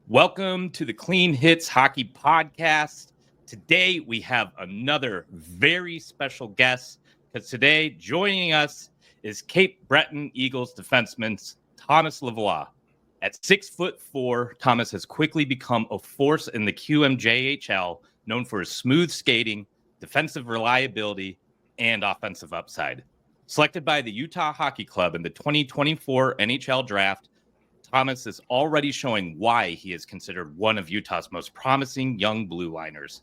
Welcome to the Clean Hits Hockey Podcast. Today we have another very special guest because today joining us is Cape Breton Eagles defenseman Tomas Lavoie. At 6'4", Tomas has quickly become a force in the QMJHL, known for his smooth skating, defensive reliability, and offensive upside. Selected by the Utah Hockey Club in the 2024 NHL Draft, Tomas is already showing why he is considered one of Utah's most promising young blue liners.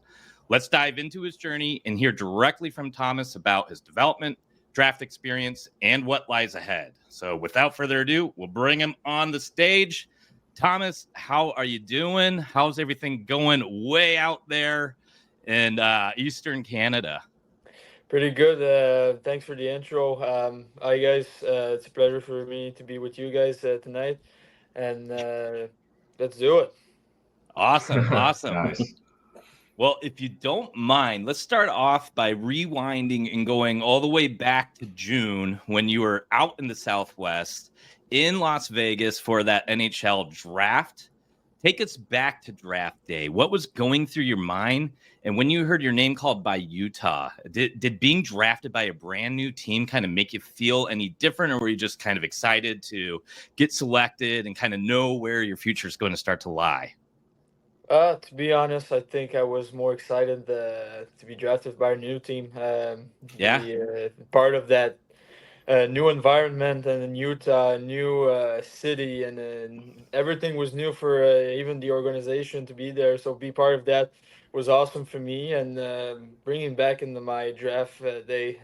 Let's dive into his journey and hear directly from Tomas about his development, draft experience, and what lies ahead. So without further ado, we'll bring him on the stage. Tomas, how are you doing? How's everything going way out there in Eastern Canada? Pretty good. Thanks for the intro. Hi, guys. It's a pleasure for me to be with you guys tonight. And let's do it. Awesome. Nice. Well, if you don't mind, let's start off by rewinding and going all the way back to June when you were out in the Southwest in Las Vegas for that NHL draft. Take us back to draft day. What was going through your mind? And when you heard your name called by Utah, did being drafted by a brand new team kind of make you feel any different, or were you just kind of excited to get selected and kind of know where your future is going to start to lie? To be honest, I think I was more excited to be drafted by a new team. Part of that new environment and in Utah, new city, and everything was new for even the organization to be there. So be part of that was awesome for me. And bringing back into my draft day,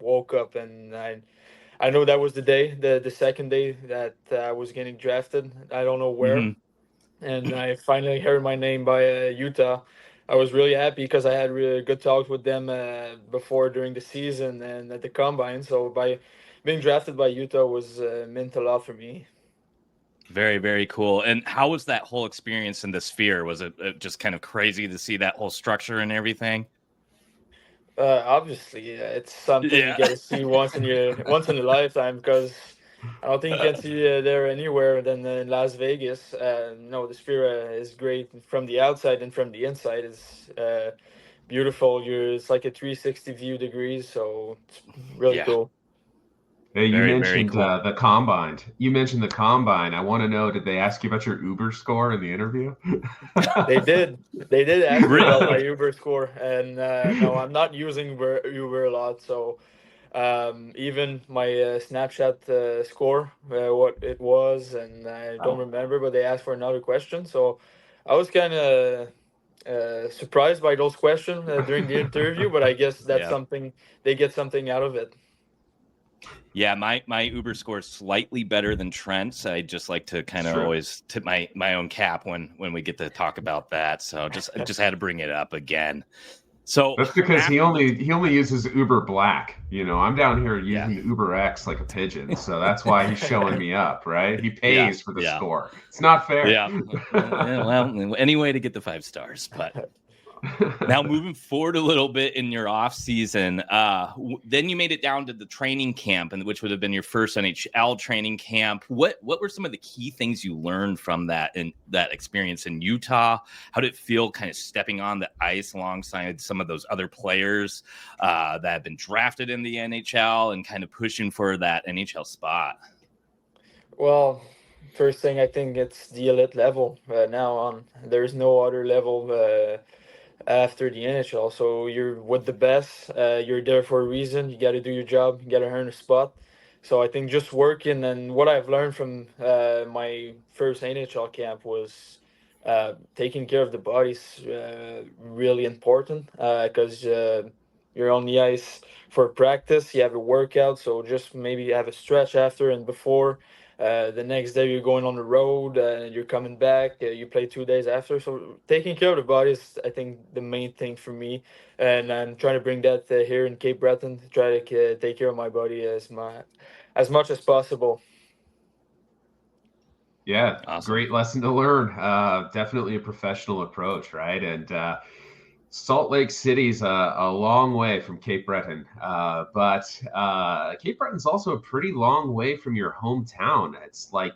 woke up and I know that was the day, the second day that I was getting drafted. I don't know where. Mm-hmm. And I finally heard my name by Utah. I was really happy because I had really good talks with them before during the season and at the combine. So by being drafted by Utah was meant a lot for me. Very, very cool. And how was that whole experience in the Sphere? Was it just kind of crazy to see that whole structure and everything? Obviously, it's something you get to see once in a lifetime because I don't think you can see there anywhere than in Las Vegas. No, the Sphere is great from the outside and from the inside. It's beautiful. It's like a 360 view degrees, so it's really cool. Hey, you Very, mentioned very cool. the combine. You mentioned the combine. I want to know, did they ask you about your Uber score in the interview? They did. They did ask me about my Uber score, and no, I'm not using Uber a lot. So even my Snapchat score, what it was, and I don't remember, but they asked for another question. So I was kind of surprised by those questions during the interview, but I guess that's something they get something out of it. Yeah, my Uber score is slightly better than Trent's. I just like to kind of always tip my own cap when we get to talk about that. So just had to bring it up again. So that's because he only uses Uber Black. You know, I'm down here using the Uber X like a pigeon, so that's why he's showing me up, right? He pays for the score. It's not fair. Yeah. Well, any way to get the 5 stars, but. Now moving forward a little bit in your off season, then you made it down to the training camp, and which would have been your first NHL training camp. What were some of the key things you learned from that experience in Utah? How did it feel kind of stepping on the ice alongside some of those other players that have been drafted in the NHL and kind of pushing for that NHL spot? Well, first thing, I think it's the elite level now on. There's no other level after the NHL. So you're with the best. You're there for a reason. You got to do your job. You got to earn a spot. So I think just working and what I've learned from my first NHL camp was taking care of the body's really important because you're on the ice for practice. You have a workout, so just maybe have a stretch after and before. The next day you're going on the road, you're coming back, you play 2 days after. So taking care of the body is, I think, the main thing for me. And I'm trying to bring that here in Cape Breton, try to take care of my body as much as possible. Yeah, awesome. Great lesson to learn. Definitely a professional approach, right? And Salt Lake City's a long way from Cape Breton, but Cape Breton's also a pretty long way from your hometown. It's like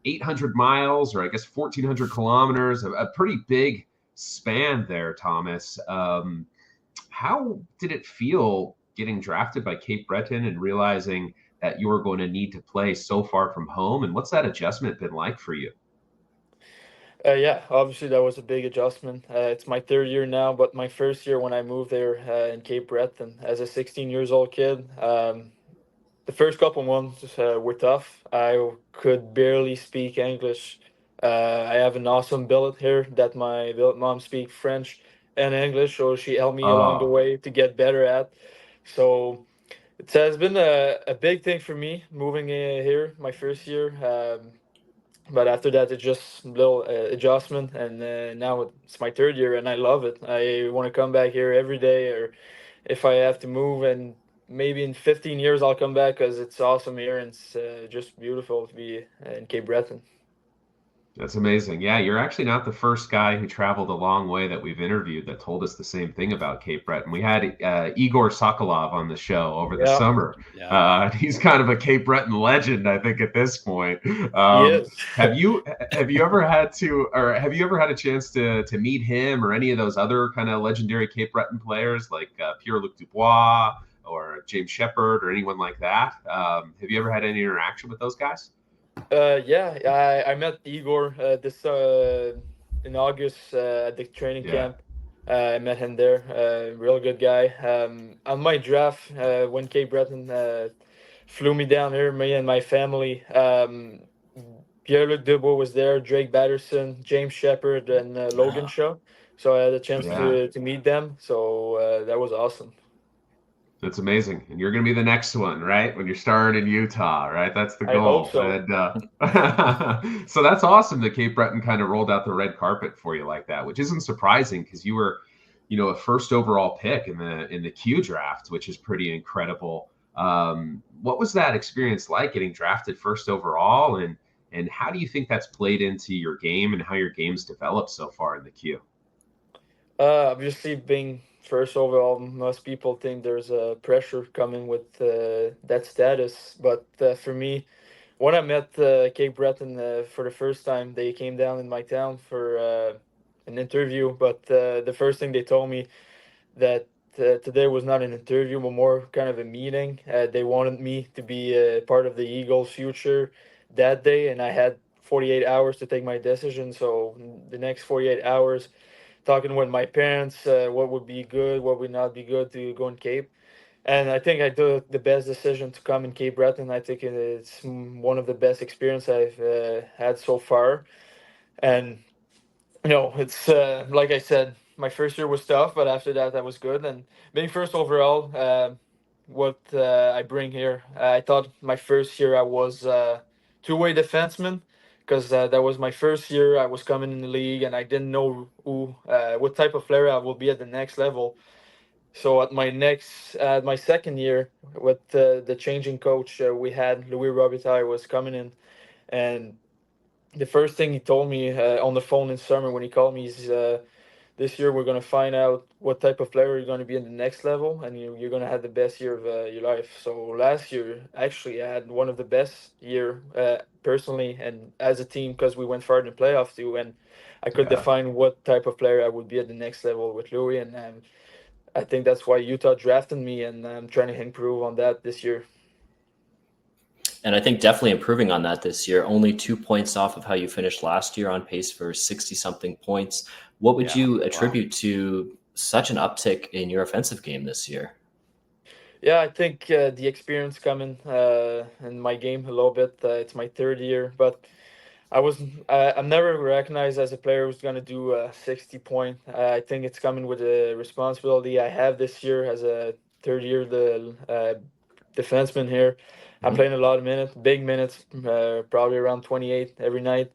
800 miles, or I guess 1,400 kilometers, a pretty big span there, Thomas. How did it feel getting drafted by Cape Breton and realizing that you were going to need to play so far from home? And what's that adjustment been like for you? Yeah, obviously that was a big adjustment. It's my third year now, but my first year when I moved there in Cape Breton as a 16 years old kid, the first couple months were tough. I could barely speak English. I have an awesome billet here that my billet mom speaks French and English, so she helped me along the Oh, way to get better at. So it has been a big thing for me moving here my first year. But after that, it's just a little adjustment, and now it's my third year, and I love it. I want to come back here every day, or if I have to move, and maybe in 15 years I'll come back because it's awesome here, and it's just beautiful to be in Cape Breton. that's amazing. Yeah, you're actually not the first guy who traveled a long way that we've interviewed that told us the same thing about Cape Breton. We had Igor Sokolov on the show over the Yeah, summer. He's kind of a Cape Breton legend, I think, at this point. he is. Have you ever had a chance to meet him or any of those other kind of legendary Cape Breton players like Pierre-Luc Dubois or James Shepard or anyone like that? Have you ever had any interaction with those guys? Yeah, I met Igor this in August at the training camp. I met him there. Real good guy. On my draft, when Cape Breton flew me down here, me and my family, Pierre-Luc Dubois was there, Drake Batterson, James Shepard, and Logan Shaw. So I had a chance to meet them. So that was awesome. That's amazing. And you're going to be the next one, right? When you're starting in Utah, right? That's the goal. I hope so. And, so that's awesome that Cape Breton kind of rolled out the red carpet for you like that, which isn't surprising because you were, a first overall pick in the Q draft, which is pretty incredible. What was that experience like getting drafted first overall? And how do you think that's played into your game and how your game's developed so far in the Q? Obviously, being first overall, most people think there's a pressure coming with that status. But for me, when I met Cape Breton for the first time, they came down in my town for an interview. But the first thing they told me that today was not an interview, but more kind of a meeting. They wanted me to be part of the Eagles' future that day, and I had 48 hours to take my decision. So the next 48 hours, talking with my parents, what would be good, what would not be good to go in Cape. And I think I took the best decision to come in Cape Breton. I think it's one of the best experience I've had so far. And, it's like I said, my first year was tough, but after that was good. And being first overall, what I bring here, I thought my first year I was two-way defenseman because that was my first year. I was coming in the league and I didn't know what type of player I will be at the next level. So at my second year with the changing coach, we had Louis Robitaille was coming in, and the first thing he told me on the phone in summer when he called me is, this year we're going to find out what type of player you're going to be in the next level, and you're going to have the best year of your life. So last year, actually, I had one of the best year personally and as a team because we went far in the playoffs too, and I could define what type of player I would be at the next level with Louis, and I think that's why Utah drafted me, and I'm trying to improve on that this year. And I think definitely improving on that this year, only 2 points off of how you finished last year, on pace for 60-something points. What would you attribute to such an uptick in your offensive game this year? Yeah, I think the experience coming in my game a little bit. It's my third year, but I'm never recognized as a player who's going to do 60 point. I think it's coming with a responsibility I have this year as a third year defenseman here. I'm playing a lot of minutes, big minutes, probably around 28 every night,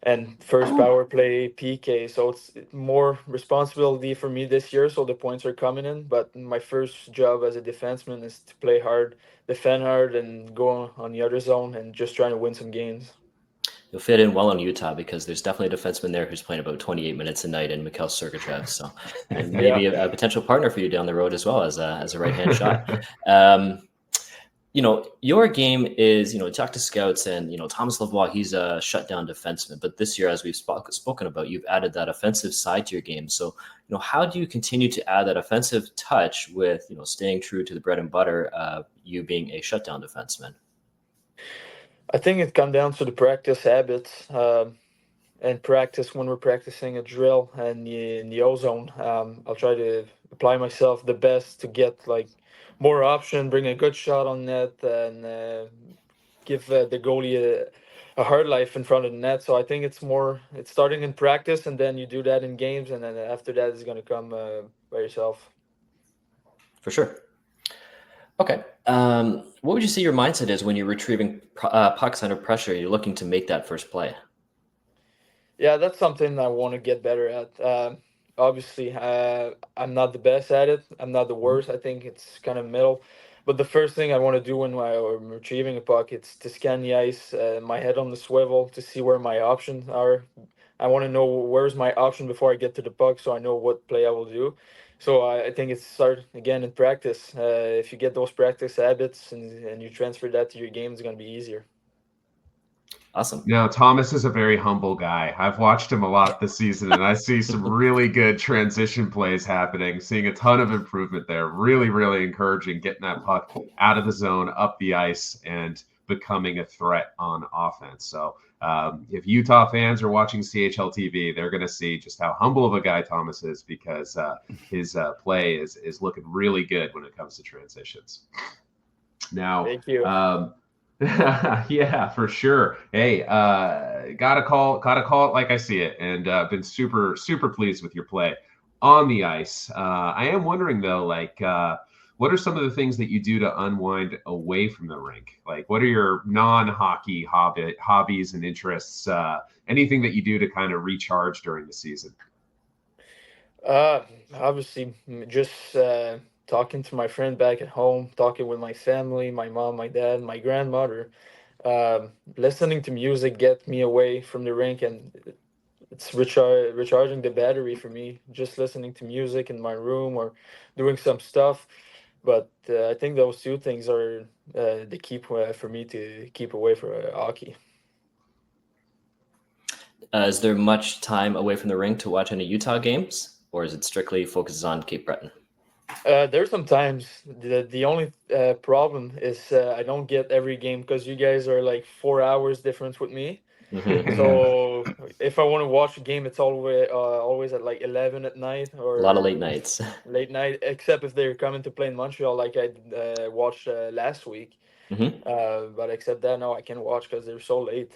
and first power play PK. So it's more responsibility for me this year. So the points are coming in, but my first job as a defenseman is to play hard, defend hard, and go on the other zone and just trying to win some games. You'll fit in well in Utah because there's definitely a defenseman there who's playing about 28 minutes a night in Mikhail Sergachev. So and maybe a potential partner for you down the road as well as a right-hand shot. your game is, talk to scouts and, Tomas Lavoie, he's a shutdown defenseman. But this year, as we've spoken about, you've added that offensive side to your game. So, how do you continue to add that offensive touch with, staying true to the bread and butter of you being a shutdown defenseman? I think it comes down to the practice habits and practice when we're practicing a drill and in the ozone. I'll try to apply myself the best to get like more option, bring a good shot on net, and give the goalie a hard life in front of the net. So I think it's starting in practice, and then you do that in games, and then after that it's going to come by yourself. For sure. Okay. What would you say your mindset is when you're retrieving pucks under pressure? You're looking to make that first play. Yeah, that's something I want to get better at. Obviously, I'm not the best at it. I'm not the worst. I think it's kind of middle. But the first thing I want to do when I'm retrieving a puck, it's to scan the ice, my head on the swivel to see where my options are. I want to know where's my option before I get to the puck, so I know what play I will do. So I think it's start again in practice. If you get those practice habits and you transfer that to your game, it's going to be easier. Awesome. Now, Tomas is a very humble guy. I've watched him a lot this season, and I see some really good transition plays happening, seeing a ton of improvement there. Really, really encouraging, getting that puck out of the zone, up the ice, and becoming a threat on offense. So if Utah fans are watching CHL TV, they're going to see just how humble of a guy Tomas is, because his play is looking really good when it comes to transitions. Now, thank you. Yeah, for sure. Hey, gotta call it like I see it, and been super pleased with your play on the ice. I am wondering though, like, what are some of the things that you do to unwind away from the rink? Like, what are your non-hockey hobbies and interests? Anything that you do to kind of recharge during the season? Obviously, just talking to my friend back at home, talking with my family, my mom, my dad, my grandmother. Listening to music get me away from the rink, and it's recharging the battery for me. Just listening to music in my room or doing some stuff. But I think those two things are the key for me to keep away from hockey. Is there much time away from the rink to watch any Utah games, or is it strictly focuses on Cape Breton? There's sometimes the only problem is I don't get every game because you guys are like 4 hours difference with me. Mm-hmm. So if I want to watch a game, it's always at like 11 at night or A lot of late nights. late night, except if they're coming to play in Montreal, like I watched last week. Mm-hmm. But except that, no, I can't watch because they're so late.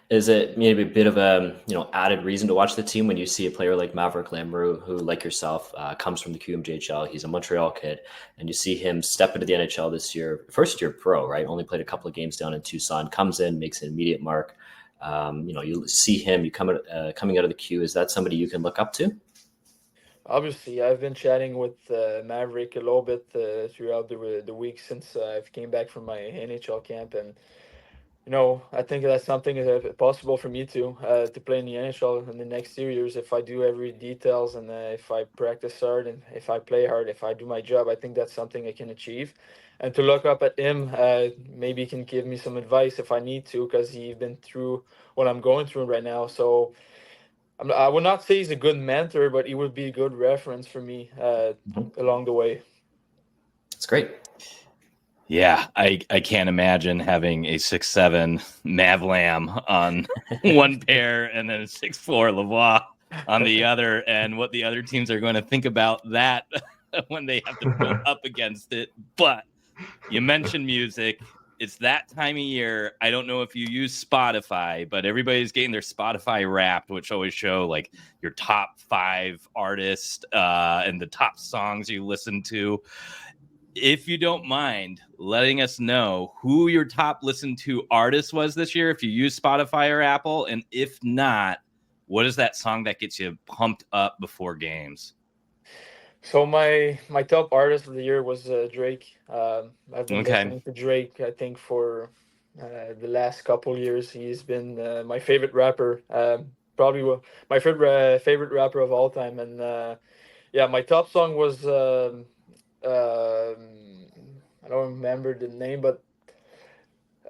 Is it maybe a bit of a added reason to watch the team when you see a player like Maverick Lamoureux, who, like yourself, comes from the QMJHL? He's a Montreal kid, and you see him step into the NHL this year, first year pro, right? Only played a couple of games down in Tucson. Comes in, makes an immediate mark. You see him. Coming out of the queue. Is that somebody you can look up to? Obviously, I've been chatting with Maverick a little bit throughout the week since I've came back from my NHL camp, and I think that's something possible for me to play in the NHL in the next 2 years if I do every details and if I practice hard and if I play hard, if I do my job. I think that's something I can achieve. And to look up at him, maybe he can give me some advice if I need to, because he's been through what I'm going through right now. So I would not say he's a good mentor, but he would be a good reference for me along the way. That's great. Yeah, I can't imagine having a 6'7" Mavlam on one pair and then a 6'4" Lavoie on the other, and what the other teams are going to think about that when they have to go up against it. But you mentioned music. It's that time of year. I don't know if you use Spotify, but everybody's getting their Spotify Wrapped, which always show like your top 5 artists and the top songs you listen to. If you don't mind letting us know who your top listened to artist was this year, if you use Spotify or Apple, and if not, what is that song that gets you pumped up before games? So my top artist of the year was Drake. I've been listening to Drake, I think, for the last couple years. He's been my favorite rapper, probably my favorite rapper of all time. And my top song was I don't remember the name, but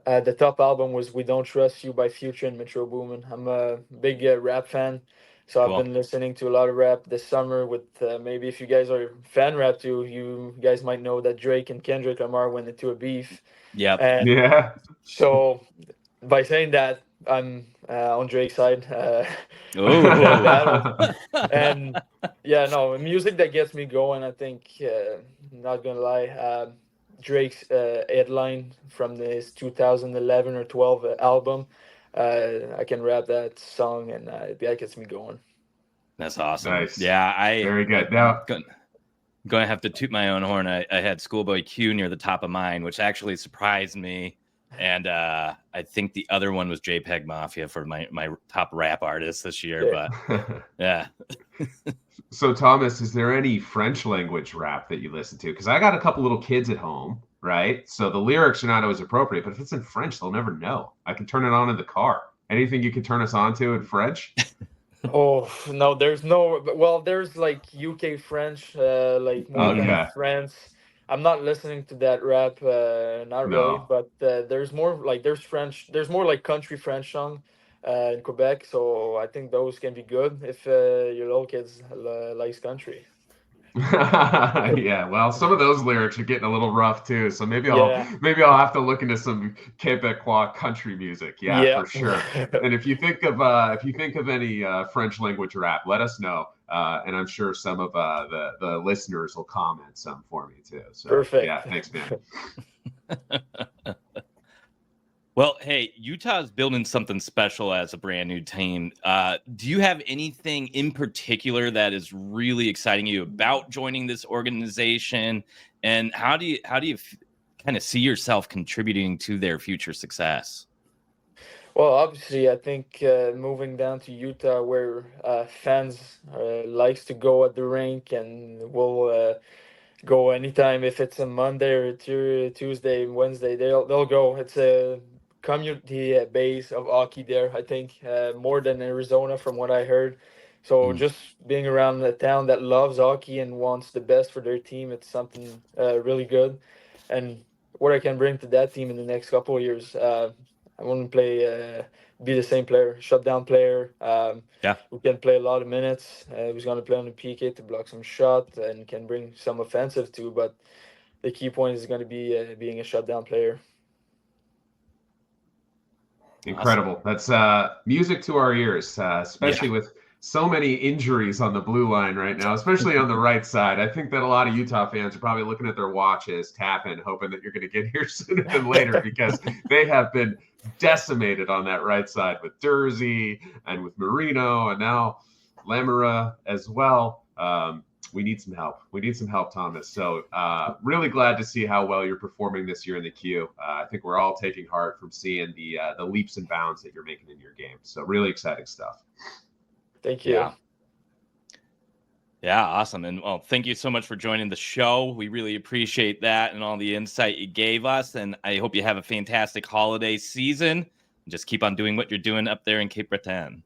the top album was "We Don't Trust You" by Future and Metro Boomin. I'm a big rap fan, so I've Cool. been listening to a lot of rap this summer. With maybe if you guys are fan rap too, you guys might know that Drake and Kendrick Lamar went into a beef, Yep. and Yeah. so by saying that, I'm on Drake's side. Oh, in that battle. And yeah, no, music that gets me going. I think, not gonna lie, Drake's headline from his 2011 or 12 album. I can rap that song, and that gets me going. that's awesome. Nice. Yeah, Very good. Now, going to have to toot my own horn. I had Schoolboy Q near the top of mine, which actually surprised me. And I think the other one was JPEG Mafia for my top rap artist this year. Yeah. But yeah. So, Thomas, is there any French language rap that you listen to? Because I got a couple little kids at home, right? So the lyrics are not always appropriate, but if it's in French, they'll never know. I can turn it on in the car. Anything you can turn us on to in French? Oh no, there's no. Well, there's like UK French, like more Okay. than France. I'm not listening to that rap, not really. No. But there's more like there's French. There's more like country French song in Quebec. So I think those can be good if your little kids likes country. Yeah, well, some of those lyrics are getting a little rough too. So maybe I'll have to look into some Quebecois country music. Yeah, for sure. And if you think of any French language rap, let us know. And I'm sure some of the listeners will comment some for me too. So Perfect. Yeah, thanks, man. Well, hey, Utah's building something special as a brand new team. Do you have anything in particular that is really exciting you about joining this organization? And how do you kind of see yourself contributing to their future success? Well, obviously, I think moving down to Utah, where fans likes to go at the rink and will go anytime. If it's a Monday or Tuesday, Wednesday, they'll go. It's a community base of hockey there. I think more than Arizona, from what I heard. So just being around a town that loves hockey and wants the best for their team, it's something really good. And what I can bring to that team in the next couple of years, I want to be the same player, shutdown player. We can play a lot of minutes. Who's going to play on the PK to block some shot and can bring some offensive too. But the key point is going to be being a shutdown player. Incredible. That's music to our ears, especially with so many injuries on the blue line right now, especially on the right side. I think that a lot of Utah fans are probably looking at their watches, tapping, hoping that you're going to get here sooner than later because they have been decimated on that right side with Dursey and with Marino and now Lamera as well. We need some help. We need some help, Thomas. So really glad to see how well you're performing this year in the Q. I think we're all taking heart from seeing the leaps and bounds that you're making in your game. So really exciting stuff. Thank you. Yeah, awesome. And well, thank you so much for joining the show. We really appreciate that and all the insight you gave us. And I hope you have a fantastic holiday season. Just keep on doing what you're doing up there in Cape Breton.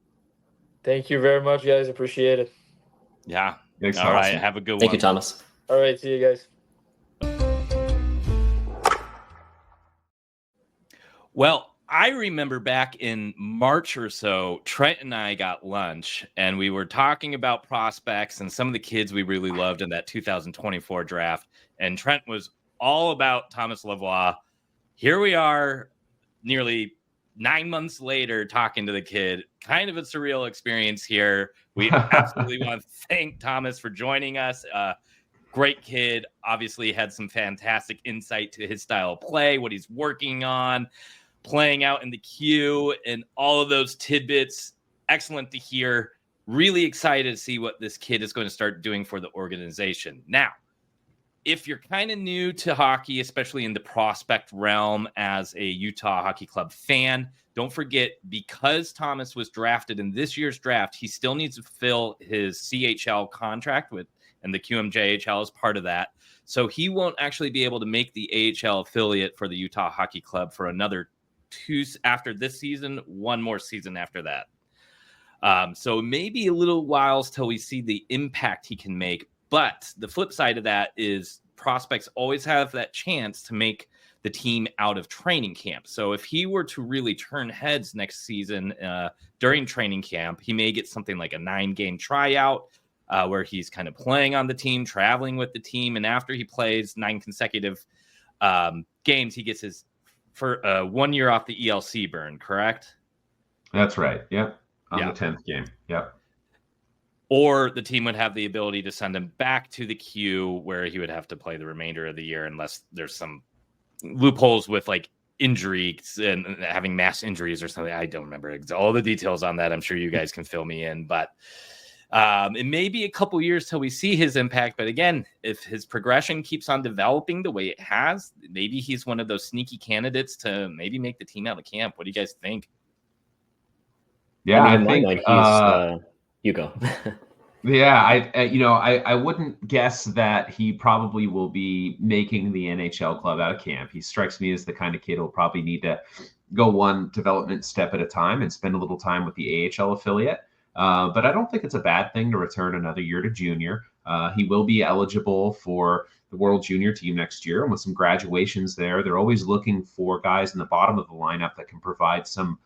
Thank you very much, guys. Appreciate it. Yeah. Thanks, all right. Have a good one. Thank you, Thomas. All right. See you guys. Well, I remember back in March or so, Trent and I got lunch and we were talking about prospects and some of the kids we really loved in that 2024 draft. And Trent was all about Tomas Lavoie. Here we are nearly 9 months later talking to the kid. Kind of a surreal experience here. We absolutely want to thank Tomas for joining us. Great kid. Obviously had some fantastic insight to his style of play, what he's working on, playing out in the queue, and all of those tidbits. Excellent to hear. Really excited to see what this kid is going to start doing for the organization. Now, if you're kind of new to hockey, especially in the prospect realm as a Utah Hockey Club fan, don't forget, because Tomas was drafted in this year's draft, he still needs to fill his CHL contract with, and the QMJHL is part of that. So he won't actually be able to make the AHL affiliate for the Utah Hockey Club for another 2 after this season, 1 more season after that. So maybe a little whiles till we see the impact he can make. But the flip side of that is prospects always have that chance to make the team out of training camp. So if he were to really turn heads next season during training camp, he may get something like a 9-game tryout where he's kind of playing on the team, traveling with the team. And after he plays 9 consecutive games, he gets his for 1 year off the ELC burn, correct? That's right. Yep. On the 10th game. Yep. Or the team would have the ability to send him back to the queue where he would have to play the remainder of the year unless there's some loopholes with like injuries and having mass injuries or something. I don't remember all the details on that. I'm sure you guys can fill me in, but it may be a couple years till we see his impact. But again, if his progression keeps on developing the way it has, maybe he's one of those sneaky candidates to maybe make the team out of camp. What do you guys think? Yeah, I think you go. Yeah, I wouldn't guess that he probably will be making the NHL club out of camp. He strikes me as the kind of kid who'll probably need to go one development step at a time and spend a little time with the AHL affiliate. But I don't think it's a bad thing to return another year to junior. He will be eligible for the World Junior team next year, and with some graduations there, they're always looking for guys in the bottom of the lineup that can provide some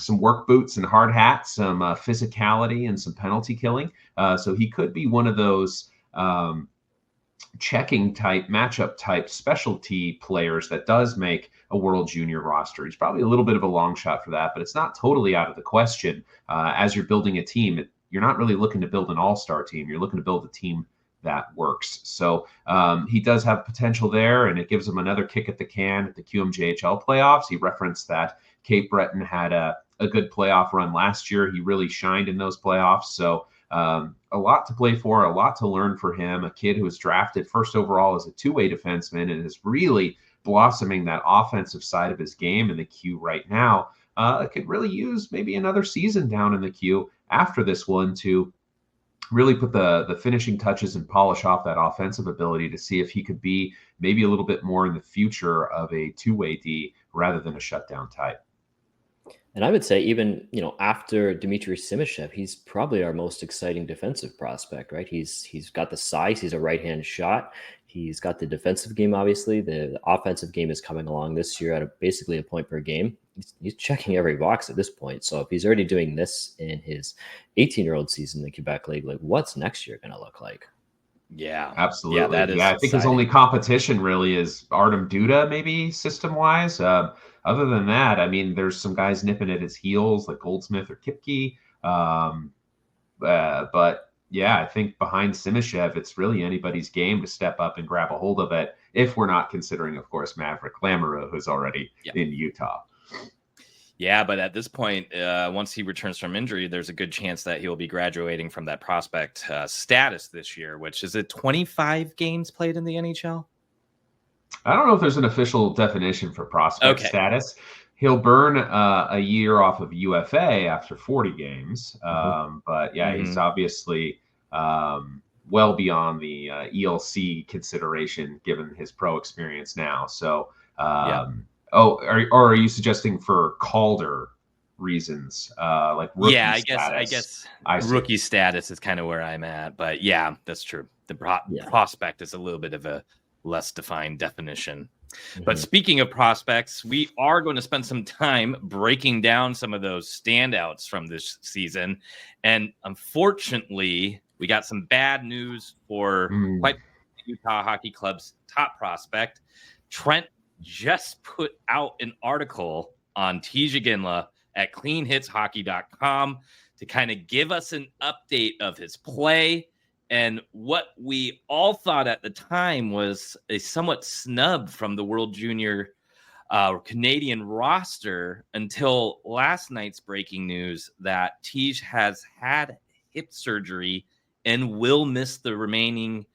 work boots and hard hats, some physicality and some penalty killing. So he could be one of those checking type, matchup type specialty players that does make a World Junior roster. He's probably a little bit of a long shot for that, but it's not totally out of the question. As you're building a team, you're not really looking to build an all-star team. You're looking to build a team that works. So he does have potential there, and it gives him another kick at the can at the QMJHL playoffs. He referenced that Cape Breton had a good playoff run last year. He really shined in those playoffs. So a lot to play for, a lot to learn for him. A kid who was drafted first overall as a two-way defenseman and is really blossoming that offensive side of his game in the queue right now. Could really use maybe another season down in the queue after this one to really put the finishing touches and polish off that offensive ability to see if he could be maybe a little bit more in the future of a two-way D rather than a shutdown type. And I would say even, after Dmitry Simashev, he's probably our most exciting defensive prospect, right? He's got the size. He's a right-hand shot. He's got the defensive game, obviously. The offensive game is coming along this year at basically a point per game. He's checking every box at this point. So if he's already doing this in his 18-year-old season in the Quebec League, like what's next year going to look like? Yeah, absolutely. Yeah, that is I think his only competition really is Artem Duda, maybe system-wise. Other than that, I mean, there's some guys nipping at his heels like Goldsmith or Kipke. But yeah, I think behind Simashev, it's really anybody's game to step up and grab a hold of it. If we're not considering, of course, Maverick Lamoureux, who's already in Utah. Yeah, but at this point, once he returns from injury, there's a good chance that he'll be graduating from that prospect status this year, which is it 25 games played in the NHL? I don't know if there's an official definition for prospect status. He'll burn a year off of UFA after 40 games. But yeah, he's obviously well beyond the ELC consideration given his pro experience now. So, are you suggesting for Calder reasons? Like rookie status? I guess rookie status is kind of where I'm at. But yeah, that's true. The prospect is a little bit of a less defined definition. But speaking of prospects, we are going to spend some time breaking down some of those standouts from this season. And unfortunately, we got some bad news for quite Utah Hockey Club's top prospect. Trent just put out an article on Tija Ginla at cleanhitshockey.com to kind of give us an update of his play. And what we all thought at the time was a somewhat snub from the World Junior Canadian roster until last night's breaking news that Tej has had hip surgery and will miss the remaining,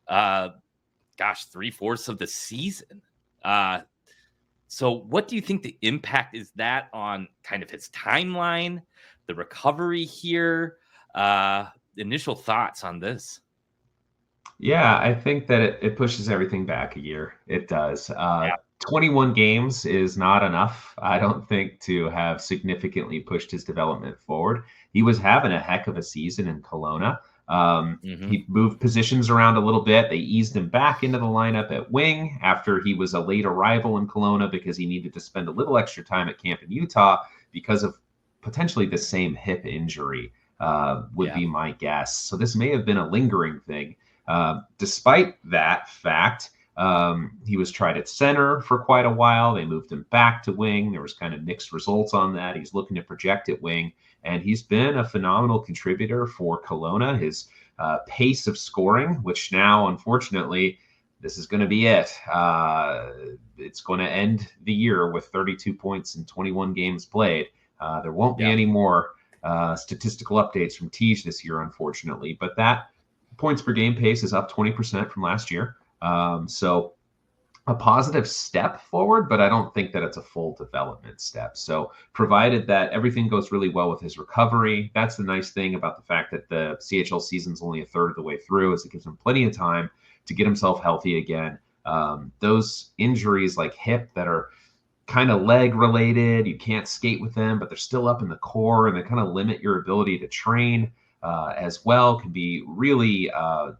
3/4 of the season. So what do you think the impact is that on kind of his timeline, the recovery here? Initial thoughts on this? Yeah, I think that it pushes everything back a year. It does. 21 games is not enough, I don't think, to have significantly pushed his development forward. He was having a heck of a season in Kelowna. He moved positions around a little bit. They eased him back into the lineup at wing after he was a late arrival in Kelowna because he needed to spend a little extra time at camp in Utah because of potentially the same hip injury, would be my guess. So this may have been a lingering thing. Despite that fact, he was tried at center for quite a while. They moved him back to wing. There was kind of mixed results on that. He's looking to project at wing, and he's been a phenomenal contributor for Kelowna. His pace of scoring, which now, unfortunately, this is going to be it. It's going to end the year with 32 points in 21 games played. There won't be any more statistical updates from Tej this year, unfortunately, but that points per game pace is up 20% from last year. So a positive step forward, but I don't think that it's a full development step. So provided that everything goes really well with his recovery, that's the nice thing about the fact that the CHL season's only a third of the way through, is it gives him plenty of time to get himself healthy again. Those injuries like hip that are kind of leg related, you can't skate with them, but they're still up in the core and they kind of limit your ability to train as well, can be really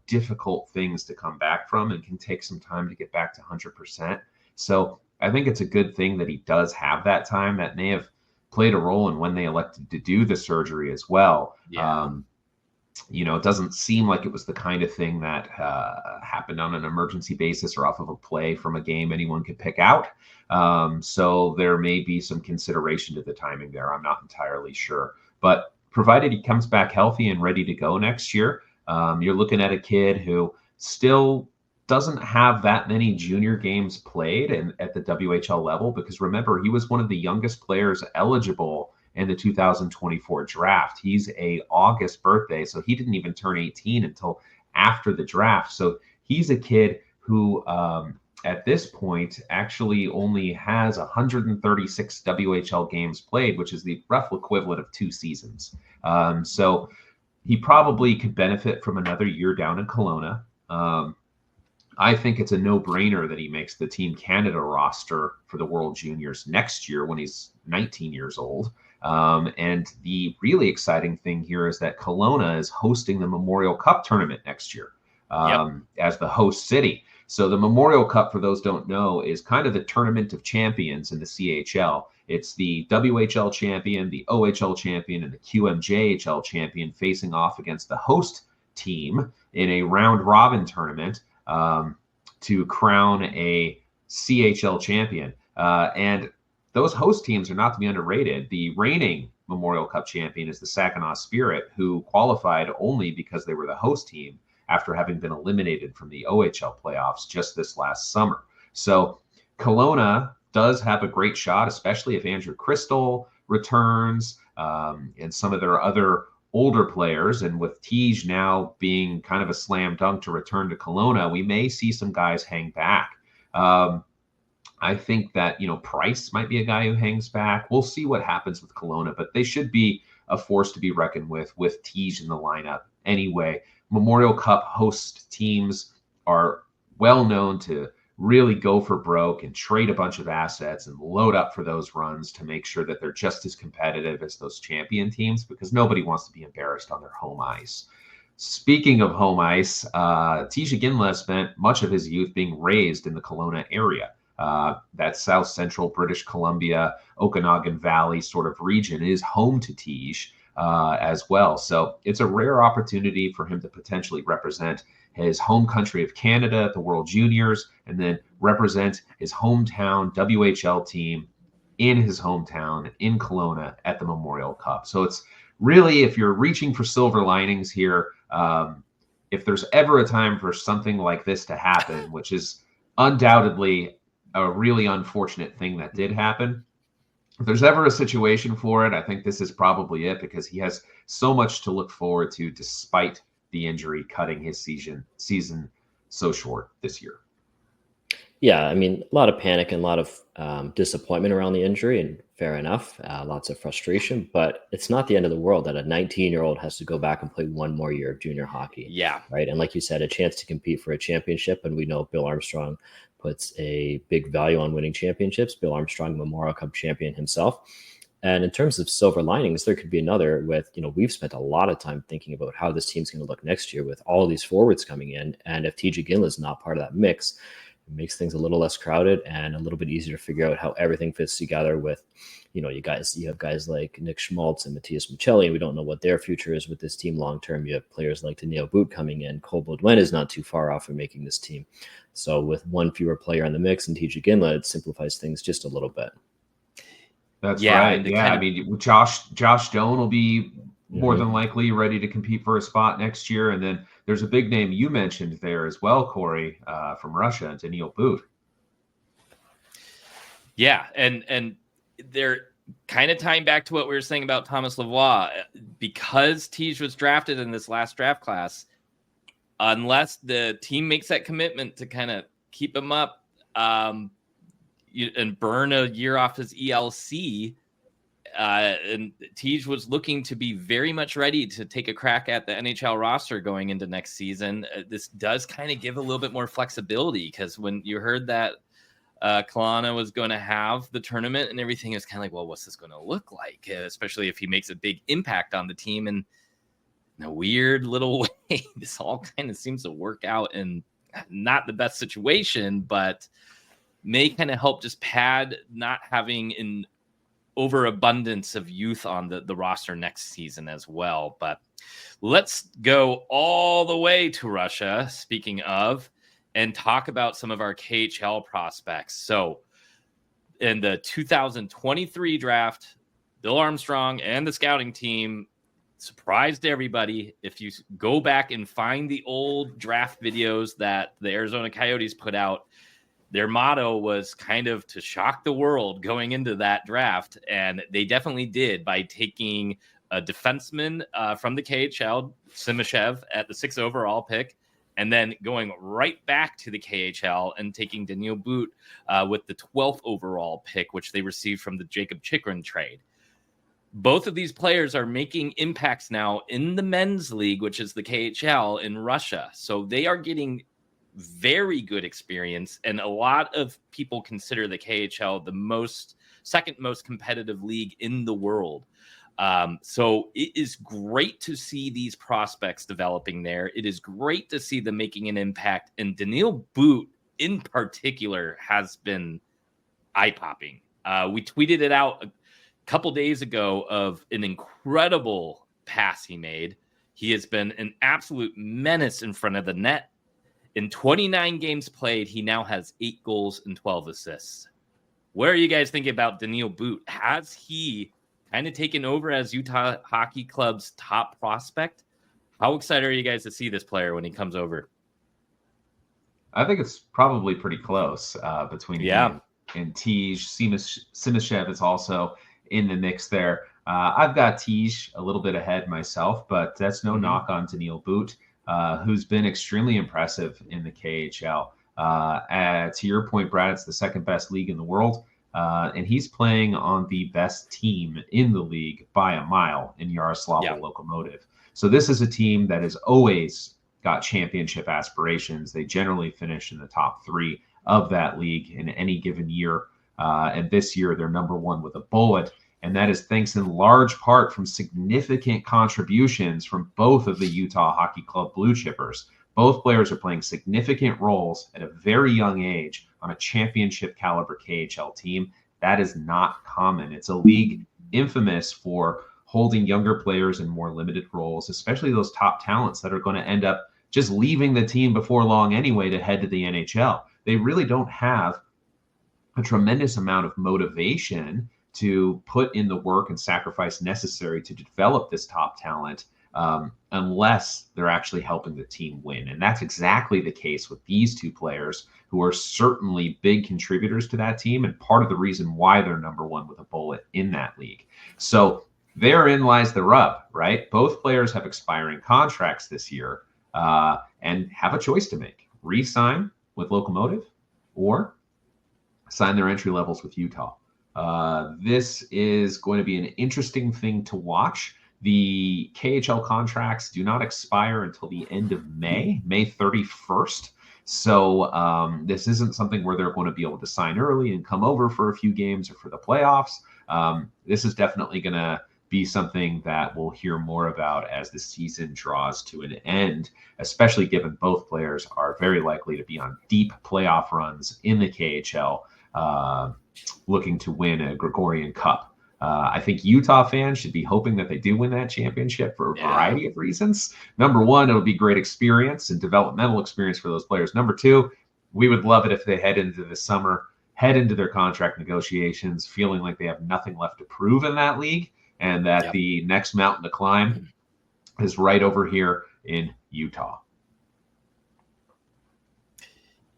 difficult things to come back from and can take some time to get back to 100%. So I think it's a good thing that he does have that time. That may have played a role in when they elected to do the surgery as well. It doesn't seem like it was the kind of thing that happened on an emergency basis or off of a play from a game anyone could pick out. So there may be some consideration to the timing there. I'm not entirely sure. But provided he comes back healthy and ready to go next year, you're looking at a kid who still doesn't have that many junior games played at the WHL level, because remember, he was one of the youngest players eligible in the 2024 draft. He's a August birthday, so he didn't even turn 18 until after the draft. So he's a kid who at this point actually only has 136 WHL games played, which is the rough equivalent of 2 seasons. So he probably could benefit from another year down in Kelowna. I think it's a no-brainer that he makes the Team Canada roster for the World Juniors next year when he's 19 years old. And the really exciting thing here is that Kelowna is hosting the Memorial Cup tournament next year as the host city. So the Memorial Cup, for those who don't know, is kind of the tournament of champions in the CHL. It's the WHL champion, the OHL champion, and the QMJHL champion facing off against the host team in a round-robin tournament to crown a CHL champion. And those host teams are not to be underrated. The reigning Memorial Cup champion is the Saginaw Spirit, who qualified only because they were the host team after having been eliminated from the OHL playoffs just this last summer. So Kelowna does have a great shot, especially if Andrew Crystal returns and some of their other older players. And with Tej now being kind of a slam dunk to return to Kelowna, we may see some guys hang back. I think that, Price might be a guy who hangs back. We'll see what happens with Kelowna, but they should be a force to be reckoned with Tej in the lineup anyway. Memorial Cup host teams are well known to really go for broke and trade a bunch of assets and load up for those runs to make sure that they're just as competitive as those champion teams, because nobody wants to be embarrassed on their home ice. Speaking of home ice, Tej Ginla spent much of his youth being raised in the Kelowna area. That South Central British Columbia, Okanagan Valley sort of region is home to Tej as well. So it's a rare opportunity for him to potentially represent his home country of Canada at the World Juniors and then represent his hometown WHL team in his hometown in Kelowna at the Memorial Cup. So it's really, if you're reaching for silver linings here, if there's ever a time for something like this to happen, which is undoubtedly a really unfortunate thing that did happen, if there's ever a situation for it, I think this is probably it, because he has so much to look forward to despite the injury cutting his season so short this year. Yeah, I mean, a lot of panic and a lot of disappointment around the injury, and fair enough, lots of frustration, but it's not the end of the world that a 19-year-old has to go back and play one more year of junior hockey. Yeah. Right. And like you said, a chance to compete for a championship. And we know Bill Armstrong puts a big value on winning championships. Bill Armstrong, Memorial Cup champion himself. And in terms of silver linings, there could be another with, we've spent a lot of time thinking about how this team's going to look next year with all these forwards coming in. And if TJ Ginla is not part of that mix, it makes things a little less crowded and a little bit easier to figure out how everything fits together with, you have guys like Nick Schmaltz and Matthias Michelli, and we don't know what their future is with this team long-term. You have players like Daniil But coming in. Cole Beaudoin is not too far off from making this team. So with one fewer player in the mix and TJ Ginla, it simplifies things just a little bit. That's right. Yeah, I mean, Josh Doan will be more than likely ready to compete for a spot next year. And then there's a big name you mentioned there as well, Corey, from Russia, Daniil But. Yeah, and they're kind of tying back to what we were saying about Tomas Lavoie. Because Tej was drafted in this last draft class, unless the team makes that commitment to kind of keep him up and burn a year off his ELC, and Tej was looking to be very much ready to take a crack at the NHL roster going into next season. This does kind of give a little bit more flexibility, because when you heard that Kelowna was going to have the tournament and everything, is kind of like, well, what's this going to look like? Especially if he makes a big impact on the team. And in a weird little way, this all kind of seems to work out in not the best situation, but may kind of help just pad not having an overabundance of youth on the roster next season as well. But let's go all the way to Russia, speaking of, and talk about some of our KHL prospects. So in the 2023 draft, Bill Armstrong and the scouting team surprised everybody. If you go back and find the old draft videos that the Arizona Coyotes put out, their motto was kind of to shock the world going into that draft. And they definitely did by taking a defenseman from the KHL, Simashev, at the 6th overall pick, and then going right back to the KHL and taking Daniil But with the 12th overall pick, which they received from the Jacob Chikrin trade. Both of these players are making impacts now in the men's league, which is the KHL in Russia. So they are getting very good experience, and a lot of people consider the KHL the second most competitive league in the world. So it is great to see these prospects developing there. It is great to see them making an impact, and Daniil But in particular has been eye-popping. We tweeted it out a couple days ago of an incredible pass he made. He has been an absolute menace in front of the net. In 29 games played, he now has 8 goals and 12 assists. What are you guys thinking about Daniil But? Has he kind of taken over as Utah Hockey Club's top prospect? How excited are you guys to see this player when he comes over? I think it's probably pretty close between him and Tej. Simashev is also in the mix there. I've got Tej a little bit ahead myself, but that's no knock on Daniil But, who's been extremely impressive in the KHL. To your point, Brad, it's the second best league in the world. And he's playing on the best team in the league by a mile in Yaroslavl Lokomotiv. So this is a team that has always got championship aspirations. They generally finish in the top 3 of that league in any given year. And this year, they're number 1 with a bullet. And that is thanks in large part from significant contributions from both of the Utah Hockey Club blue chippers. Both players are playing significant roles at a very young age on a championship caliber KHL team. That is not common. It's a league infamous for holding younger players in more limited roles, especially those top talents that are going to end up just leaving the team before long anyway to head to the NHL. They really don't have a tremendous amount of motivation to put in the work and sacrifice necessary to develop this top talent unless they're actually helping the team win. And that's exactly the case with these two players, who are certainly big contributors to that team and part of the reason why they're number 1 with a bullet in that league. So therein lies the rub, right? Both players have expiring contracts this year and have a choice to make: re-sign with Lokomotiv or sign their entry levels with Utah. This is going to be an interesting thing to watch. The KHL contracts do not expire until the end of May 31st. So this isn't something where they're going to be able to sign early and come over for a few games or for the playoffs. This is definitely going to be something that we'll hear more about as the season draws to an end, especially given both players are very likely to be on deep playoff runs in the KHL, looking to win a Gregorian Cup. I think Utah fans should be hoping that they do win that championship for a variety of reasons. Number one, it'll be great experience and developmental experience for those players. Number two, we would love it if they head into the summer, head into their contract negotiations, feeling like they have nothing left to prove in that league, and that the next mountain to climb is right over here in Utah.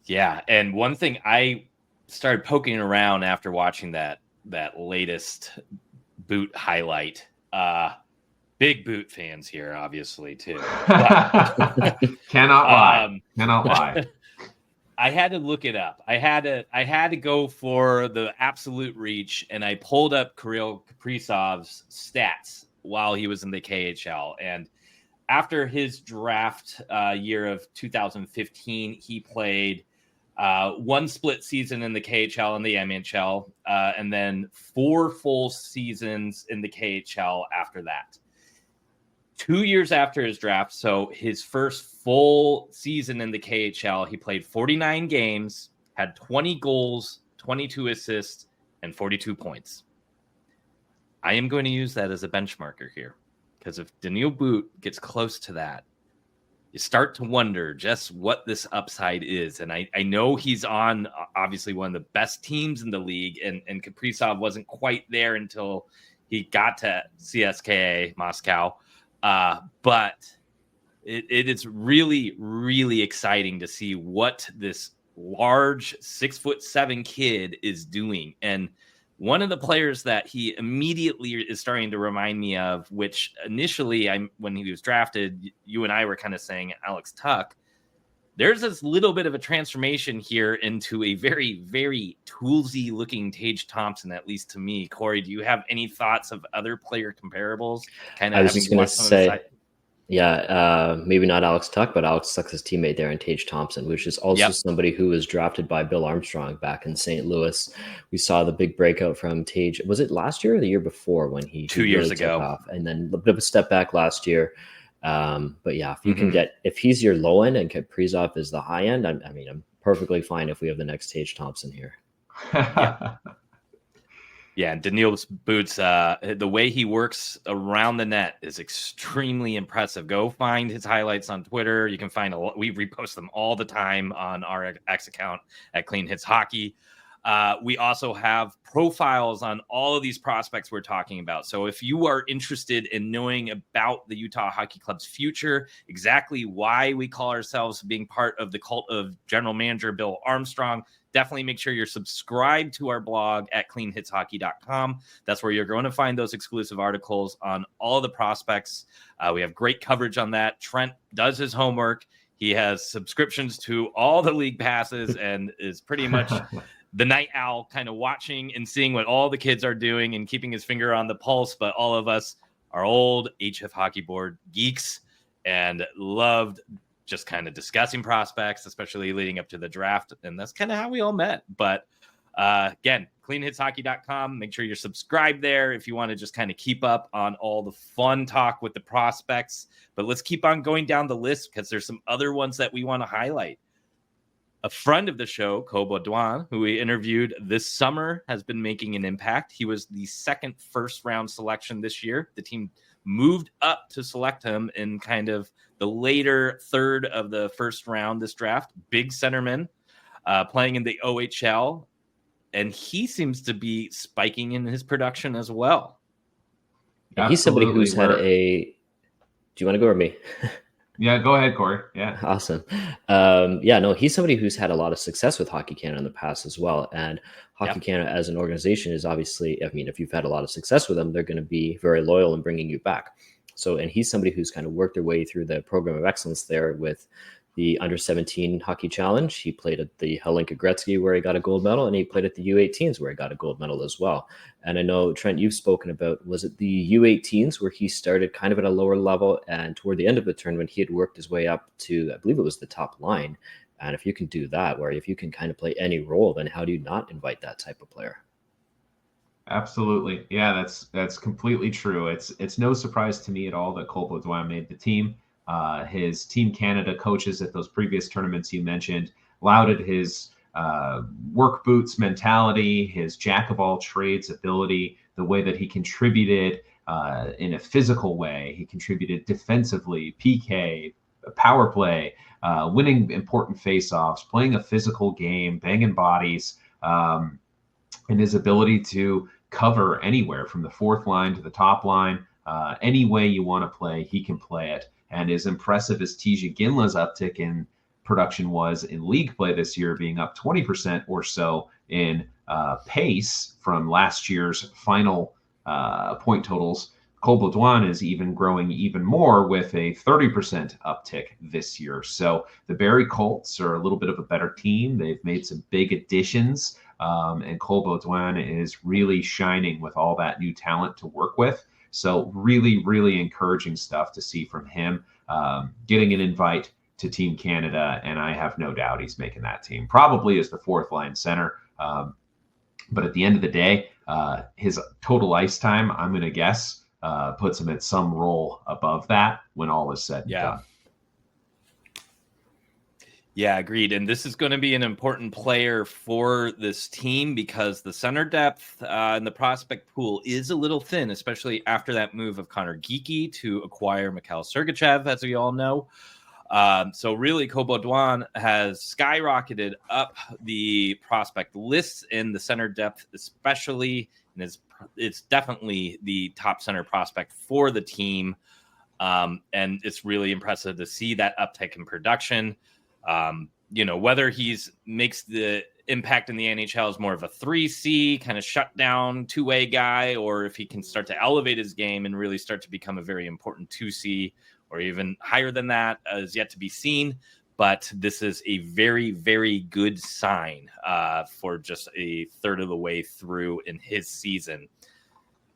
Yeah, and one thing I started poking around after watching that latest Boot highlight. Big Boot fans here, obviously, too. But, Cannot lie. Cannot lie. I had to look it up. I had to go for the absolute reach, and I pulled up Kirill Kaprizov's stats while he was in the KHL. And after his draft year of 2015, he played one split season in the KHL and the MHL, and then 4 full seasons in the KHL after that. 2 years after his draft, so his first full season in the KHL, he played 49 games, had 20 goals, 22 assists, and 42 points. I am going to use that as a benchmarker here, because if Daniil But gets close to that, you start to wonder just what this upside is. And I know he's on, obviously, one of the best teams in the league, and Kaprizov wasn't quite there until he got to CSKA Moscow. But it is really, really exciting to see what this large 6'7" kid is doing. And one of the players that he immediately is starting to remind me of, which initially when he was drafted, you and I were kind of saying Alex Tuch. There's this little bit of a transformation here into a very, very toolsy looking Tage Thompson, at least to me. Corey, do you have any thoughts of other player comparables? I was just going to say, maybe not Alex Tuch, but Alex Tuch's teammate there in Tage Thompson, which is also somebody who was drafted by Bill Armstrong back in St. Louis. We saw the big breakout from Tage. Was it last year or the year before when he 2 years ago, off, and then a bit of a step back last year. But yeah, if you can if he's your low end and Kaprizov is the high end, I'm perfectly fine if we have the next Tage Thompson here. Yeah, and Daniil But, the way he works around the net is extremely impressive. Go find his highlights on Twitter. You can find we repost them all the time on our X account at Clean Hits Hockey. We also have profiles on all of these prospects we're talking about. So if you are interested in knowing about the Utah Hockey Club's future, exactly why we call ourselves being part of the cult of general manager Bill Armstrong, definitely make sure you're subscribed to our blog at cleanhitshockey.com. That's where you're going to find those exclusive articles on all of the prospects. We have great coverage on that. Trent does his homework. He has subscriptions to all the league passes and is pretty much the night owl, kind of watching and seeing what all the kids are doing and keeping his finger on the pulse. But all of us are old HF Hockey Board geeks and loved just kind of discussing prospects, especially leading up to the draft. And that's kind of how we all met. But again, cleanhitshockey.com. Make sure you're subscribed there if you want to just kind of keep up on all the fun talk with the prospects. But let's keep on going down the list because there's some other ones that we want to highlight. A friend of the show, Beaudoin, who we interviewed this summer, has been making an impact. He was the second first-round selection this year. The team moved up to select him in kind of the later third of the first round this draft. Big centerman, playing in the OHL, and he seems to be spiking in his production as well. Yeah, he's somebody who's had a... Do you want to go or me? Yeah, go ahead, Corey. Yeah. Awesome. He's somebody who's had a lot of success with Hockey Canada in the past as well. And Hockey Canada as an organization is obviously, if you've had a lot of success with them, they're going to be very loyal in bringing you back. So, and he's somebody who's kind of worked their way through the program of excellence there with the Under-17 Hockey Challenge. He played at the Hlinka Gretzky where he got a gold medal, and he played at the U18s where he got a gold medal as well. And I know, Trent, you've spoken about, was it the U18s where he started kind of at a lower level, and toward the end of the tournament, he had worked his way up to, I believe it was the top line. And if you can do that, where if you can kind of play any role, then how do you not invite that type of player? Absolutely. Yeah, that's completely true. It's no surprise to me at all that Cole Beaudoin made the team. His Team Canada coaches at those previous tournaments you mentioned lauded his work boots mentality, his jack of all trades ability, the way that he contributed in a physical way. He contributed defensively, PK, power play, winning important face-offs, playing a physical game, banging bodies, and his ability to cover anywhere from the fourth line to the top line. Any way you want to play, he can play it. And as impressive as TJ Ginla's uptick in production was in league play this year, being up 20% or so in pace from last year's final point totals, Cole Beaudoin is even growing even more with a 30% uptick this year. So the Barrie Colts are a little bit of a better team. They've made some big additions. And Cole Beaudoin is really shining with all that new talent to work with. So really, really encouraging stuff to see from him, getting an invite to Team Canada. And I have no doubt he's making that team, probably as the fourth line center. But at the end of the day, his total ice time, I'm going to guess, puts him at some role above that when all is said and done. Yeah, agreed. And this is going to be an important player for this team because the center depth in the prospect pool is a little thin, especially after that move of Connor Geekie to acquire Mikhail Sergachev, as we all know. So really, Cole Beaudoin has skyrocketed up the prospect lists in the center depth, especially, and it's definitely the top center prospect for the team. And it's really impressive to see that uptick in production. Whether he's makes the impact in the NHL as more of a 3C kind of shutdown two-way guy, or if he can start to elevate his game and really start to become a very important 2C or even higher than that is yet to be seen. But this is a very, very good sign for just a third of the way through in his season.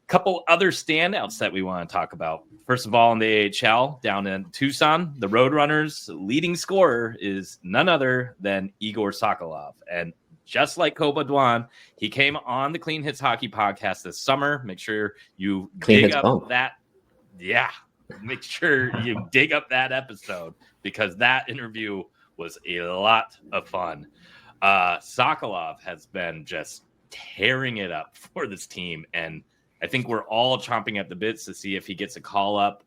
Couple other standouts that we want to talk about. First of all, in the AHL down in Tucson, the Roadrunners' leading scorer is none other than Igor Sokolov. And just like Cole Beaudoin, he came on the Clean Hits Hockey podcast this summer. Make sure you dig up that. Yeah, make sure you dig up that episode because that interview was a lot of fun. Sokolov has been just tearing it up for this team, and I think we're all chomping at the bits to see if he gets a call up,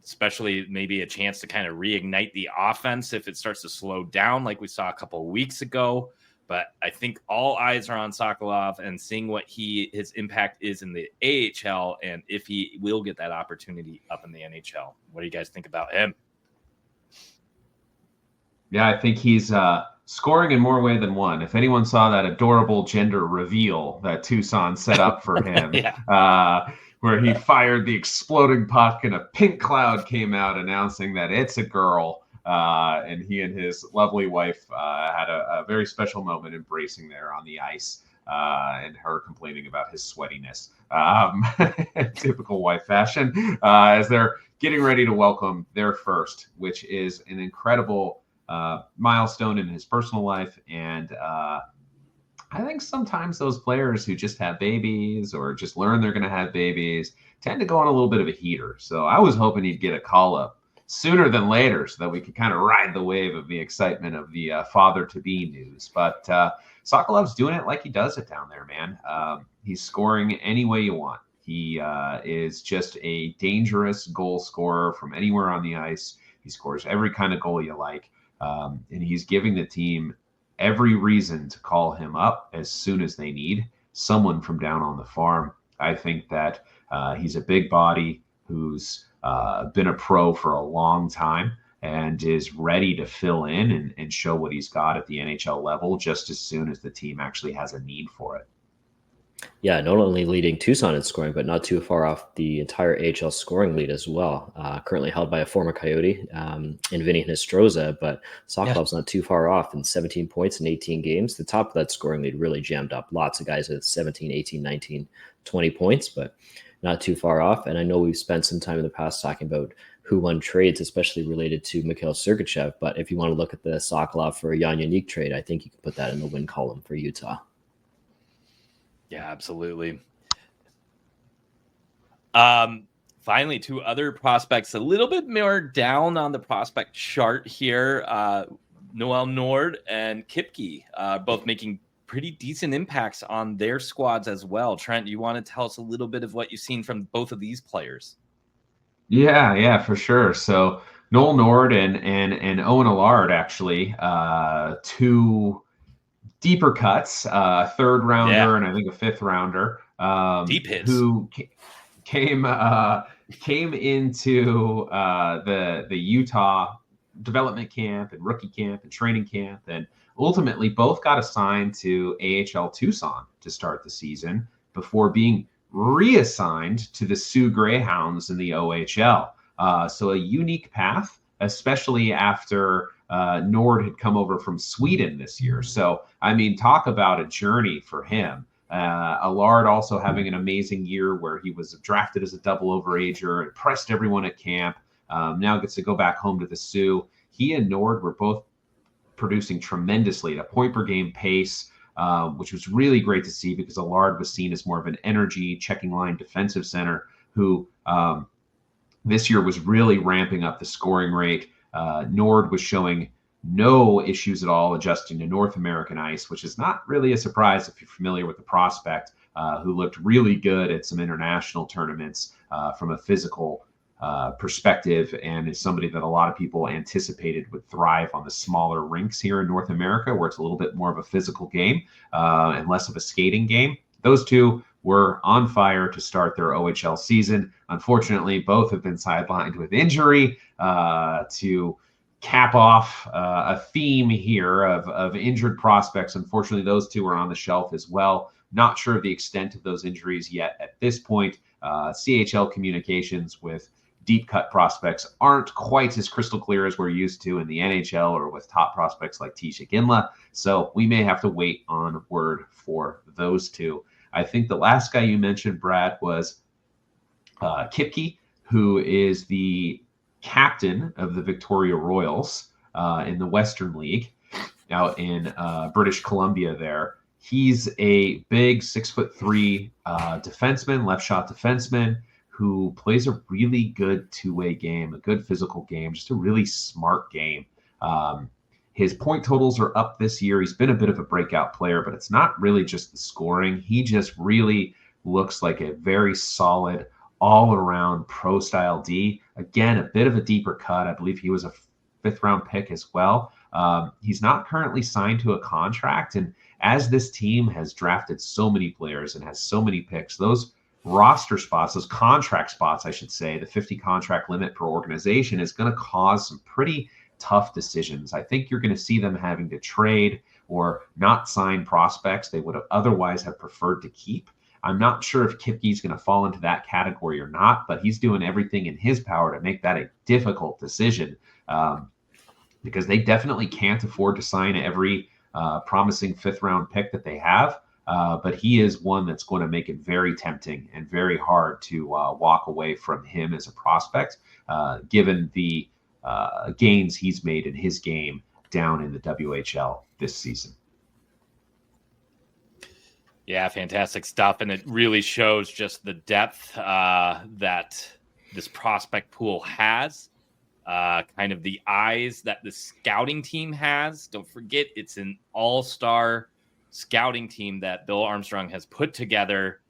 especially maybe a chance to kind of reignite the offense if it starts to slow down like we saw a couple of weeks ago. But I think all eyes are on Sokolov and seeing what his impact is in the AHL and if he will get that opportunity up in the NHL. What do you guys think about him? Yeah, I think he's scoring in more way than one. If anyone saw that adorable gender reveal that Tucson set up for him, where he fired the exploding puck and a pink cloud came out announcing that it's a girl, and he and his lovely wife had a very special moment embracing there on the ice, and her complaining about his sweatiness, typical wife fashion, as they're getting ready to welcome their first, which is an incredible milestone in his personal life. And I think sometimes those players who just have babies or just learn they're going to have babies tend to go on a little bit of a heater. So I was hoping he'd get a call up sooner than later so that we could kind of ride the wave of the excitement of the father-to-be news. But Sokolov's doing it like he does it down there, man. He's scoring any way you want. He is just a dangerous goal scorer from anywhere on the ice. He scores every kind of goal you like. And he's giving the team every reason to call him up as soon as they need someone from down on the farm. I think that he's a big body who's been a pro for a long time and is ready to fill in and show what he's got at the NHL level just as soon as the team actually has a need for it. Yeah, not only leading Tucson in scoring, but not too far off the entire AHL scoring lead as well. Currently held by a former Coyote in Vinny Nostroza, but Sokolov's not too far off in 17 points in 18 games. The top of that scoring lead really jammed up. Lots of guys with 17, 18, 19, 20 points, but not too far off. And I know we've spent some time in the past talking about who won trades, especially related to Mikhail Sergachev. But if you want to look at the Sokolov for a Jan Yannick trade, I think you can put that in the win column for Utah. Yeah, absolutely. Finally, two other prospects, a little bit more down on the prospect chart here. Noel Nordh and Kipke, both making pretty decent impacts on their squads as well. Trent, you want to tell us a little bit of what you've seen from both of these players? Yeah, for sure. So Noel Nordh and Owen Allard, actually, two deeper cuts, third rounder and I think a fifth rounder, deep hits, who came into the Utah development camp and rookie camp and training camp, and ultimately both got assigned to AHL Tucson to start the season before being reassigned to the Sioux Greyhounds in the OHL. So a unique path, especially after Nordh had come over from Sweden this year. So, I mean, talk about a journey for him. Allard also having an amazing year where he was drafted as a double overager, impressed everyone at camp, now gets to go back home to the Sioux. He and Nordh were both producing tremendously at a point per game pace, which was really great to see because Allard was seen as more of an energy checking line defensive center who this year was really ramping up the scoring rate. Nordh was showing no issues at all adjusting to North American ice, which is not really a surprise if you're familiar with the prospect, who looked really good at some international tournaments from a physical perspective, and is somebody that a lot of people anticipated would thrive on the smaller rinks here in North America, where it's a little bit more of a physical game and less of a skating game. Those two were on fire to start their OHL season. Unfortunately, both have been sidelined with injury to cap off a theme here of injured prospects. Unfortunately, those two are on the shelf as well. Not sure of the extent of those injuries yet at this point. CHL communications with deep cut prospects aren't quite as crystal clear as we're used to in the NHL or with top prospects like Tisha Ginla. So we may have to wait on word for those two. I think the last guy you mentioned, Brad, was Kipke, who is the captain of the Victoria Royals in the Western League out in British Columbia there. He's a big 6'3" defenseman, left shot defenseman, who plays a really good two-way game, a good physical game, just a really smart game. His point totals are up this year. He's been a bit of a breakout player, but it's not really just the scoring. He just really looks like a very solid, all-around pro-style D. Again, a bit of a deeper cut. I believe he was a fifth-round pick as well. He's not currently signed to a contract, and as this team has drafted so many players and has so many picks, those roster spots, those contract spots, I should say, the 50 contract limit per organization is going to cause some pretty tough decisions. I think you're going to see them having to trade or not sign prospects they would have otherwise have preferred to keep. I'm not sure if Kipke's going to fall into that category or not, but he's doing everything in his power to make that a difficult decision because they definitely can't afford to sign every promising fifth-round pick that they have. But he is one that's going to make it very tempting and very hard to walk away from him as a prospect, given the gains he's made in his game down in the WHL this season. Yeah, fantastic stuff. And it really shows just the depth that this prospect pool has, kind of the eyes that the scouting team has. Don't forget, it's an all-star scouting team that Bill Armstrong has put together.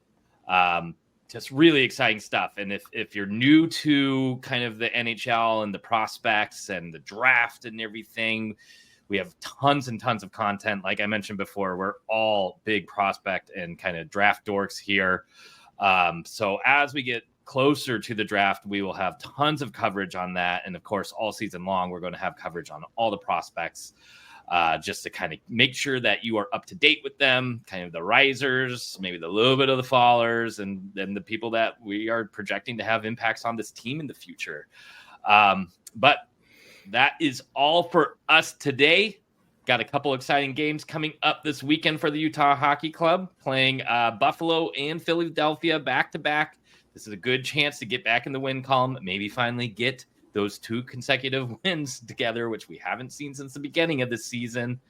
Just really exciting stuff. And if you're new to kind of the NHL and the prospects and the draft and everything, we have tons and tons of content. Like I mentioned before, we're all big prospect and kind of draft dorks here. So as we get closer to the draft, we will have tons of coverage on that. And of course, all season long, we're going to have coverage on all the prospects, just to kind of make sure that you are up to date with them, kind of the risers, maybe the little bit of the fallers, and then the people that we are projecting to have impacts on this team in the future. But that is all for us today. Got a couple exciting games coming up this weekend for the Utah Hockey Club, playing Buffalo and Philadelphia back-to-back. This is a good chance to get back in the win column, maybe finally get those two consecutive wins together, which we haven't seen since the beginning of the season.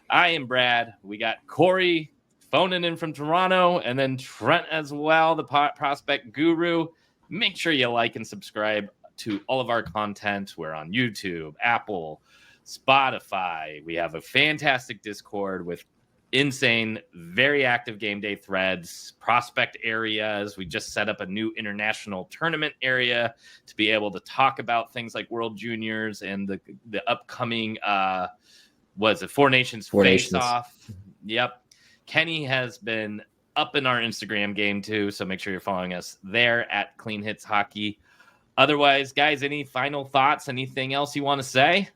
I am Brad. We got Corey phoning in from Toronto, and then Trent as well, the prospect guru. Make sure you like and subscribe to all of our content. We're on YouTube, Apple, Spotify. We have a fantastic Discord with insane, very active game day threads, prospect areas. We just set up a new international tournament area to be able to talk about things like World Juniors and the upcoming Four Nations face-off. Yep. Kenny has been up in our Instagram game too, so make sure you're following us there at Clean Hits Hockey. Otherwise, guys, any final thoughts? Anything else you want to say?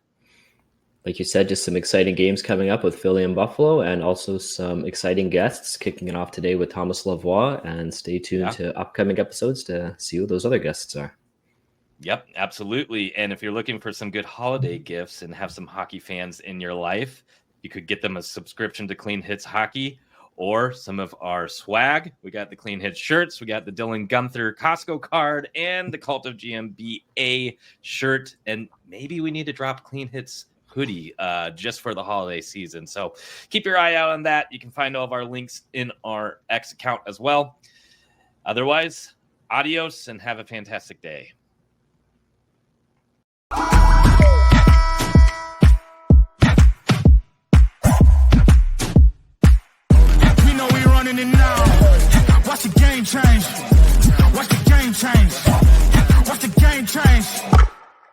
Like you said, just some exciting games coming up with Philly and Buffalo, and also some exciting guests kicking it off today with Tomas Lavoie. And stay tuned to upcoming episodes to see who those other guests are. Yep, absolutely. And if you're looking for some good holiday gifts and have some hockey fans in your life, you could get them a subscription to Clean Hits Hockey or some of our swag. We got the Clean Hits shirts. We got the Dylan Gunther Costco card and the Cult of GMBA shirt. And maybe we need to drop Clean Hits hoodie just for the holiday season. So keep your eye out on that. You can find all of our links in our X account as well. Otherwise, adios and have a fantastic day. We know we're running it now. Watch the game change. Watch the game change. Watch the game change.